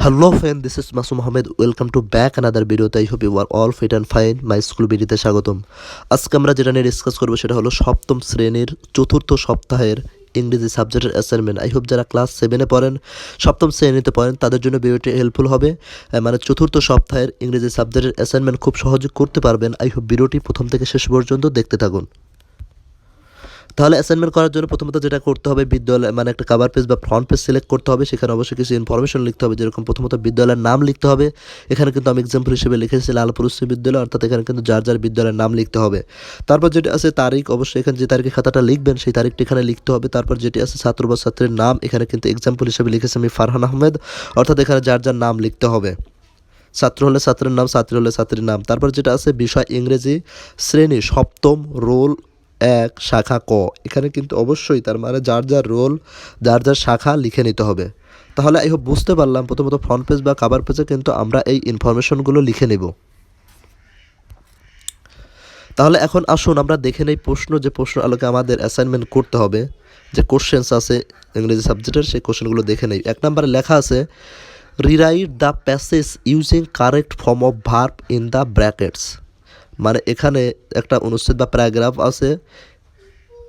Hello friend, this is Masu Mohammed. Welcome to back another video. I hope you are all fit and fine. My school ভিডিওতে স্বাগতম। আজকে আমরা যেটা নিয়ে discuss করব সেটা হলো সপ্তম শ্রেণীর চতুর্থ সপ্তাহের ইংরেজি সাবজেক্টের অ্যাসাইনমেন্ট। আই হোপ যারা ক্লাস 7-এ পড়েন, সপ্তম শ্রেণীতে পড়েন, তাদের জন্য ভিডিওটি হেল্পফুল হবে। মানে চতুর্থ সপ্তাহের ইংরেজি সাবজেক্টের অ্যাসাইনমেন্ট খুব সহজে করতে পারবেন। আই হোপ ভিডিওটি প্রথম থেকে শেষ পর্যন্ত দেখতে থাকুন। তাহলে অ্যাসাইনমেন্ট করার জন্য প্রথমত যেটা করতে হবে, বিদ্যালয় মানে একটা কভার পেজ বা ফ্রন্ট পেজ সিলেক্ট করতে হবে। সেখানে অবশ্যই কিছু ইনফরমেশন লিখতে হবে, যেরকম প্রথমত বিদ্যালয়ের নাম লিখতে হবে। এখানে কিন্তু আমি এক্সাম্পল হিসেবে লিখেছি লালপুর উচ্চ বিদ্যালয়, অর্থাৎ এখানে কিন্তু যার যার বিদ্যালয়ের নাম লিখতে হবে। তারপর যেটা আছে তারিখ, অবশ্যই এখানে যে তারিখে খাতাটা লিখবেন সেই তারিখটি এখানে লিখতে হবে। তারপর যেটি আছে ছাত্র বা ছাত্রীর নাম, এখানে কিন্তু এক্সাম্পল হিসেবে লিখেছি আমি ফারহান আহমেদ, অর্থাৎ এখানে যার যার নাম লিখতে হবে। ছাত্র হলে ছাত্রের নাম, ছাত্রী হলে ছাত্রীর নাম। তারপর যেটা আছে বিষয় ইংরেজি, শ্রেণী সপ্তম, রোল 1, শাখা ক। এখানে কিন্তু অবশ্যই তার মানে যার যার রোল, যার যার শাখা লিখে নিতে হবে। তাহলে এই হোপ বুঝতে পারলাম প্রথমত ফ্রন্ট পেজ বা কাভার পেজে কিন্তু আমরা এই ইনফরমেশনগুলো লিখে নেব। তাহলে এখন আসুন আমরা দেখে নেই যে প্রশ্ন আলোকে আমাদের অ্যাসাইনমেন্ট করতে হবে, যে কোশ্চেন্স আছে ইংরেজি সাবজেক্টের, সেই কোশ্চেনগুলো দেখে নেই। 1 নম্বরে লেখা আছে rewrite the passage using correct form of verb in the brackets. মানে এখানে একটা অনুচ্ছেদ বা প্যারাগ্রাফ আছে,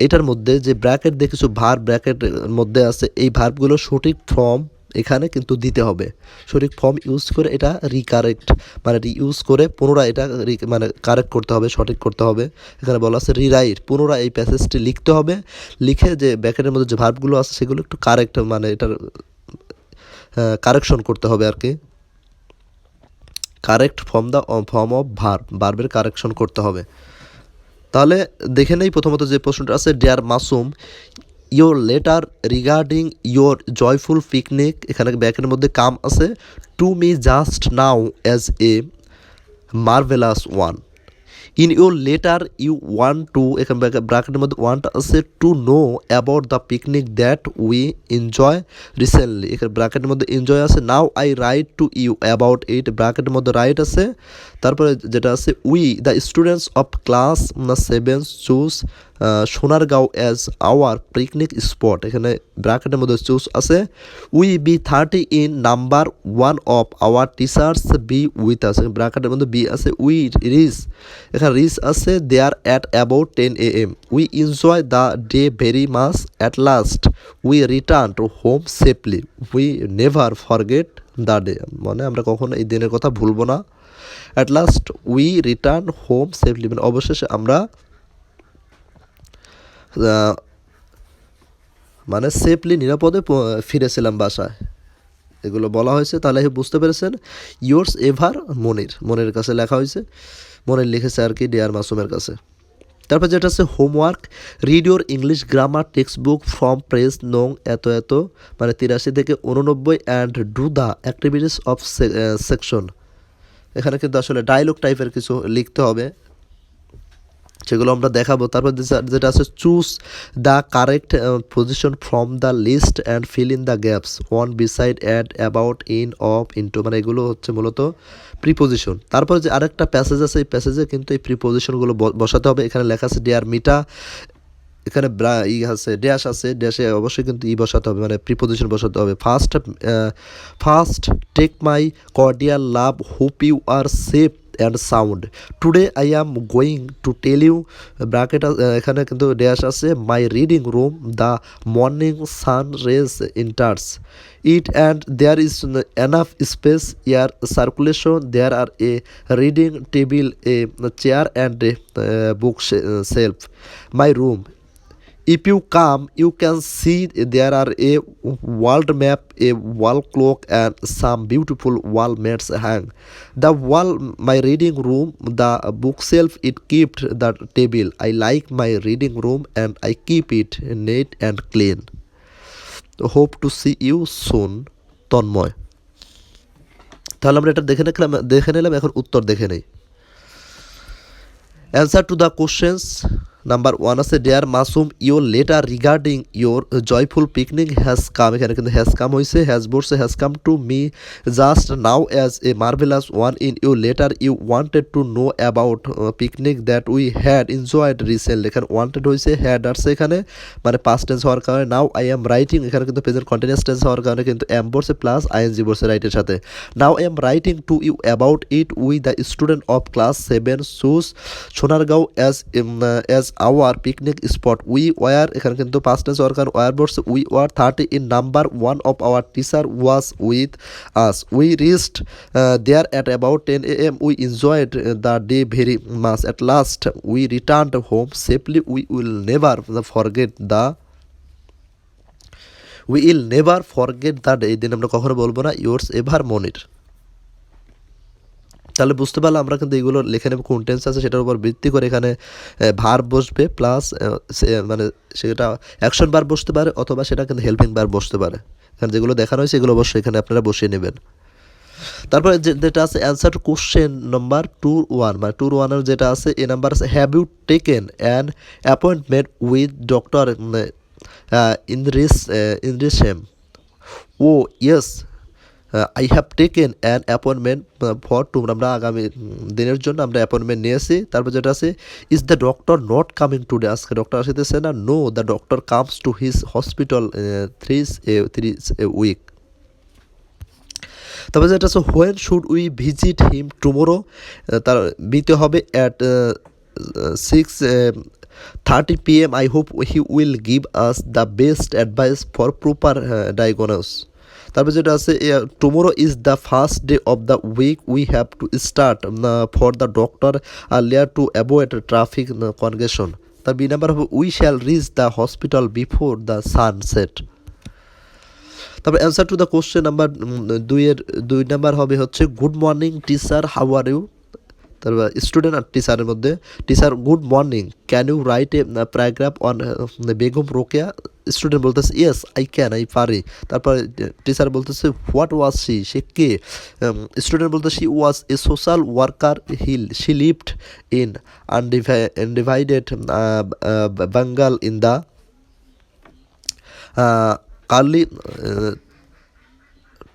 এটার মধ্যে যে ব্র্যাকেট দিয়ে কিছু ভার্ব ব্র্যাকেটের মধ্যে আছে, এই ভার্বগুলো সঠিক ফর্ম এখানে কিন্তু দিতে হবে। সঠিক ফর্ম ইউজ করে এটা রিকারেক্ট মানে রিইউজ করে পুনরায় এটা মানে কারেক্ট করতে হবে, সঠিক করতে হবে। এখানে বলা আছে রিরাইট, পুনরায় এই প্যাসেজটি লিখতে হবে। লিখে যে ব্র্যাকেটের মধ্যে যে ভার্বগুলো আছে সেগুলো একটু কারেক্ট মানে এটার কারেকশন করতে হবে আর কি। কারেক্ট ফর্ম অফ ভার্বের কারেকশন করতে হবে। তাহলে দেখে নেই প্রথমত যে প্রশ্নটা আছে, dear Masum, your letter regarding your joyful picnic, এখানে ব্যাকের মধ্যে কাম আছে, to me just now as a marvellous one. In your letter you want to, এখানে ব্র্যাকেটের মধ্যে ওয়ান্ট আছে, to know about the picnic that we enjoy recently, এখানে ব্র্যাকেটের মধ্যে এনজয় আছে। Now I write to you about ইট, ব্র্যাকেটের মধ্যে রাইট আছে। তারপরে যেটা আছে we the students of class 7 choose Sonargaon as our picnic spot, এখানে ব্র্যাকেটের মধ্যে চুজ আছে। We be 30 in number 1 of our teachers B with আছে, ব্র্যাকেটের মধ্যে বি আছে। উই রিচ, এখানে রিচ আছে, there at about 10 AM। We enjoy the day very much, at last we return to home safely, we never forget the day, মানে আমরা কখনো এই দিনের কথা ভুলবো না। At last we return home safely, মানে অবশেষে আমরা মানে সেফলি নিরাপদে ফিরেছিলাম বাসায়, এগুলো বলা হয়েছে। তাহলে বুঝতে পেরেছেন। ইয়োর্স এভার মনির কাছে লেখা হয়েছে, মনির লিখেছে আর কি ডিয়ার মাসুমের কাছে। তারপর যেটা আছে homework, read your English grammar text book from page নং এত এত, মানে 83 থেকে 89, and do the activities of section. এখানে কিন্তু আসলে ডায়লগ টাইপের কিছু লিখতে হবে, সেগুলো আমরা দেখাবো। তারপর যেটা আছে choose the correct position from the list and fill in the gaps on beside at about in of into, মানে এগুলো হচ্ছে মূলত প্রিপোজিশন। তারপর যে আরেকটা প্যাসেজ আছে, এই প্যাসেজে কিন্তু এই প্রিপোজিশনগুলো বসাতে হবে। এখানে লেখা আছে ডিয়ার মিটা, এখানে আছে ড্যাশ আছে, ড্যাশে অবশ্যই কিন্তু বসাতে হবে, মানে প্রিপোজিশন বসাতে হবে। First take my cordial love, hope you are safe and sound, today I am going to tell you, bracket এখানে কিন্তু ড্যাশ আছে, my reading room the morning sun rays enters it and there is enough space air circulation, there are a reading table, a chair and a book shelf, my room, if you come you can see there are a world map, a wall clock and some beautiful wall mats hang, the wall my reading room, the bookshelf it kept the table, I like my reading room and I keep it neat and clean, hope to see you soon, Tanmoy. তাহলে আমরা এটা দেখে নিলাম। এখন উত্তর দেখে নেই। Answer to the questions, number 1 আছে dear Masum your letter regarding your joyful picnic has come, এখানে কিন্তু হ্যাজ কাম হয়েছে, হ্যাজ বসছে has come to me just now as a marvellous one in your letter you wanted to know about picnic that we had enjoyed recently. এখানে wanted হয়েছে, had আসছে এখানে মানে past tense হওয়ার কারণে। নাও I am writing, এখানে কিন্তু present continuous tense হওয়ার কারণে কিন্তু এম বসছে প্লাস আইএনজি বসছে রাইটের সাথে। Now I am writing to you about it we the student of class 7 choose Sonargaon as our picnic spot. We were, এখানে কিন্তু পাস্ট টেন্স হওয়ার কারণে ওয়ার বসছে we were 30 in number. One of our teacher was with us. We reached there at about 10 AM. We enjoyed the day very much. At last we returned home safely. We will never forget the day, এই দিন আমরা কখনো বলবো না। Yours ever মনির। তাহলে বুঝতে পারলাম আমরা কিন্তু এইগুলো লেখে নেব কোন টেন্স আছে সেটার উপর ভিত্তি করে এখানে ভার্ব বসবে প্লাস মানে সেটা অ্যাকশন ভার্ব বসতে পারে অথবা সেটা কিন্তু হেল্পিং ভার্ব বসতে পারে। এখানে যেগুলো দেখানো হয়েছে এগুলো অবশ্যই এখানে আপনারা বসিয়ে নেবেন। তারপরে যেটা আছে অ্যান্সার টু কোশ্চেন নাম্বার 2-1, মানে 2-1-এর যেটা আছে এ নাম্বার আছে have you taken an appointment with doctor ইন্দ্রিসেম। Oh yes I have taken an appointment for tomorrow, আমরা আগামী দিনের জন্য আমরা অ্যাপয়েন্টমেন্ট নিয়েছি। তারপর যেটা আছে is the doctor not coming today, আজকে ডক্টর আসতেছে না। No the doctor comes to his hospital thrice a week. তারপর যেটা আছে when should we visit him tomorrow, তার বিতে হবে at 6:30 PM. I hope he will give us the best advice for proper diagnosis. তারপর যেটা আছে tomorrow is the first day of the week we have to start for the doctor earlier two avoid traffic congestion. তার B number হবে we shall reach the hospital before the sunset. তারপর answer to the question number 2 number হবে হচ্ছে good morning teacher how are you. তারপর student আর টিচারের মধ্যে teacher good morning can you write a paragraph on Begum Rokeya. Student বলতেছে yes I can, আমি পারি। তারপর টিচার বলতেছে হোয়াট ওয়াজ সি, সে কে। স্টুডেন্ট বলতে she was a social worker, she lived in undivided Bengal in the early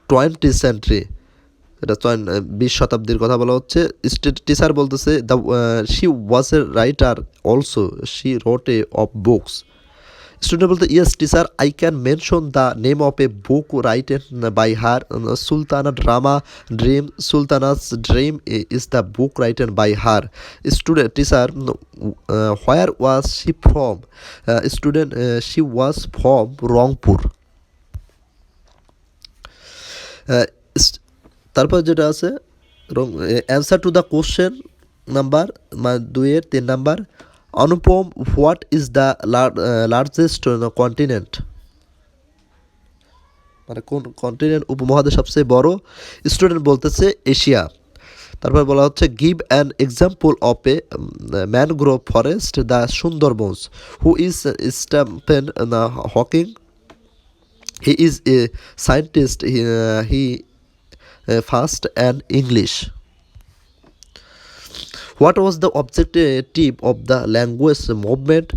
20th century, এটা 20 শতাব্দীর কথা বলা হচ্ছে। টিচার বলতেছে the she was a writer also, she wrote a of books. Student বলতে yes teacher I can mention the name of a book written by her. Sultana drama dream, Sultana's dream is the book written by her. Student teacher where was she from. Student she was from Rangpur. তারপর যেটা আছে answer to the question number 2-3 number Anupam what is the largest continent, মানে কোন continent উপমহাদেশ সবচেয়ে বড়। Student বলতেছে Asia. তারপর বলা হচ্ছে give an example of A mangrove forest the Sundarbans. Who is Stephen Hawking, he is a scientist, he first and English. What was the objective of the language movement?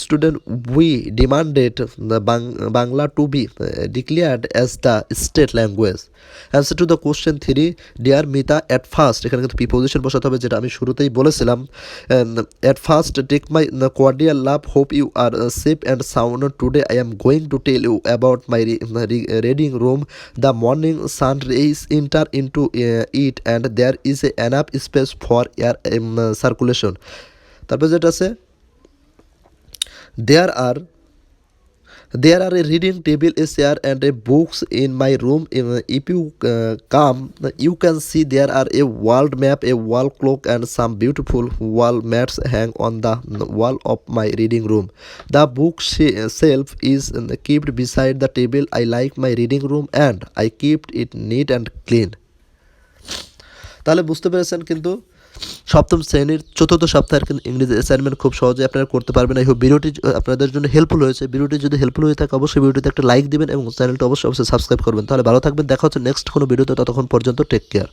Student we demanded the Bangla to be declared as the state language. Answer to the question 3 dear Mita at first, এখানে কিন্তু preposition বসাতে হবে যেটা আমি শুরুতেই বলেছিলাম। At first take my cordial love, hope you are safe and sound. Today I am going to tell you about my reading room. The morning sun rays enter into it and there is enough space for air circulation. তারপর যেটা আছে There are a reading table, a chair and a books in my room. If you come, you can see there are a wall map, a wall clock and some beautiful wall mats hang on the wall of my reading room. The book shelf is kept beside the table. I like my reading room and I keep it neat and clean. তাহলে বুঝতে পেরেছেন কিন্তু সপ্তম শ্রেণীর চতুর্থ সপ্তাহের কিন্তু ইংরেজি অ্যাসাইনমেন্ট খুব সহজে আপনারা করতে পারবেন। এই ভিডিওটি আপনাদের জন্য হেল্পফুল হয়েছে। ভিডিওটি যদি হেল্পফুল হয়ে থাকে অবশ্যই ভিডিওতে একটা লাইক দিবেন এবং চ্যানেলটা অবশ্যই সাবস্ক্রাইব করবেন। তাহলে ভালো থাকবেন, দেখা হচ্ছে নেক্সট কোনো ভিডিওতে, ততক্ষণ পর্যন্ত টেক কেয়ার।